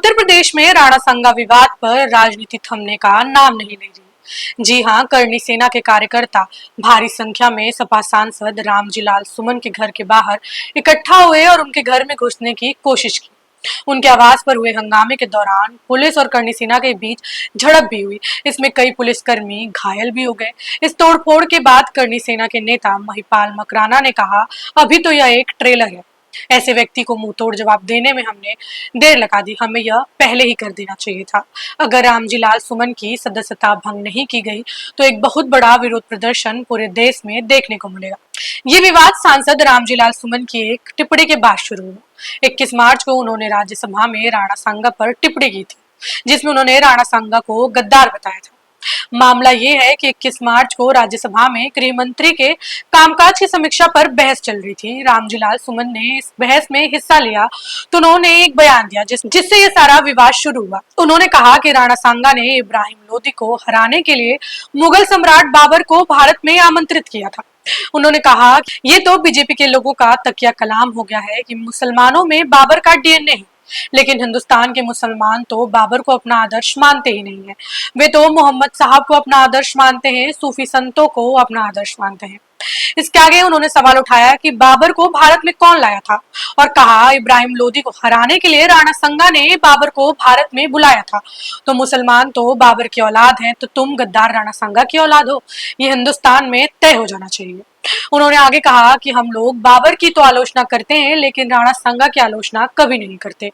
उत्तर प्रदेश में राणा संगा विवाद पर राजनीति थमने का नाम नहीं ले रही। जी हां, करणी सेना के कार्यकर्ता भारी संख्या में सपा सांसद रामजी लाल सुमन के घर के बाहर इकट्ठा हुए और उनके घर में घुसने की कोशिश की। उनके आवास पर हुए हंगामे के दौरान पुलिस और करणी सेना के बीच झड़प भी हुई। इसमें कई पुलिसकर्मी घायल भी हो गए। इस तोड़फोड़ के बाद करणी सेना के नेता महिपाल मकराना ने कहा, अभी तो यह एक ट्रेलर है। ऐसे व्यक्ति को मुंह तोड़ जवाब देने में हमने देर लगा दी, हमें यह पहले ही कर देना चाहिए था। अगर रामजी लाल सुमन की सदस्यता भंग नहीं की गई तो एक बहुत बड़ा विरोध प्रदर्शन पूरे देश में देखने को मिलेगा। ये विवाद सांसद रामजी लाल सुमन की एक टिप्पणी के बाद शुरू हुआ। 21 मार्च को उन्होंने राज्यसभा में राणा सांगा पर टिप्पणी की थी, जिसमें उन्होंने राणा सांगा को गद्दार बताया था। मामला ये है कि 21 मार्च को राज्यसभा में गृह मंत्री के कामकाज की समीक्षा पर बहस चल रही थी। रामजी लाल सुमन ने इस बहस में हिस्सा लिया तो उन्होंने एक बयान दिया जिससे ये सारा विवाद शुरू हुआ। उन्होंने कहा कि राणा सांगा ने इब्राहिम लोदी को हराने के लिए मुगल सम्राट बाबर को भारत में आमंत्रित किया था। उन्होंने कहा, ये तो बीजेपी के लोगों का तकिया कलाम हो गया है कि मुसलमानों में बाबर का डीएनए है, लेकिन हिंदुस्तान के मुसलमान तो बाबर को अपना आदर्श मानते ही नहीं है। वे तो मोहम्मद साहब को अपना आदर्श मानते हैं, सूफी संतों को अपना आदर्श मानते हैं। इसके आगे उन्होंने सवाल उठाया कि बाबर को भारत में कौन लाया था और कहा, इब्राहिम लोदी को हराने के लिए राणा संगा ने बाबर को भारत में बुलाया था। तो मुसलमान तो बाबर की औलाद हैं, तो तुम गद्दार राणा संगा की औलाद हो। ये हिंदुस्तान में तय हो जाना चाहिए। उन्होंने आगे कहा कि हम लोग बाबर की तो आलोचना करते हैं, लेकिन राणा सांगा की आलोचना कभी नहीं करते।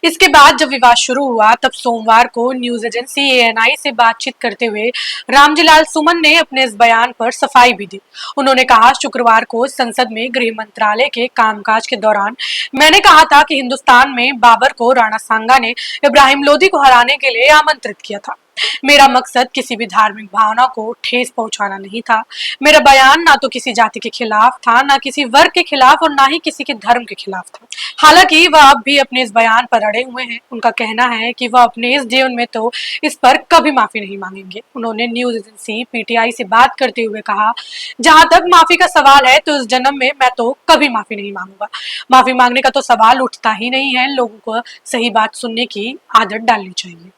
इसके बाद जब विवाद शुरू हुआ तब सोमवार को न्यूज एजेंसी एएनआई से बातचीत करते हुए रामजी लाल सुमन ने अपने इस बयान पर सफाई भी दी। उन्होंने कहा, शुक्रवार को संसद में गृह मंत्रालय के कामकाज के दौरान मैंने कहा था कि हिंदुस्तान में बाबर को राणा सांगा ने इब्राहिम लोदी को हराने के लिए आमंत्रित किया था। मेरा मकसद किसी भी धार्मिक भावना को ठेस पहुंचाना नहीं था। मेरा बयान ना तो किसी जाति के खिलाफ था, ना किसी वर्ग के खिलाफ और ना ही किसी के धर्म के खिलाफ था। हालांकि वह अब भी अपने इस बयान पर अड़े हुए हैं। उनका कहना है कि वह अपने इस जीवन में तो इस पर कभी माफी नहीं मांगेंगे। उन्होंने न्यूज एजेंसी पीटीआई से बात करते हुए कहा, जहां तक माफी का सवाल है तो इस जन्म में मैं तो कभी माफी नहीं मांगूंगा। माफी मांगने का तो सवाल उठता ही नहीं है। लोगों को सही बात सुनने की आदत डालनी चाहिए।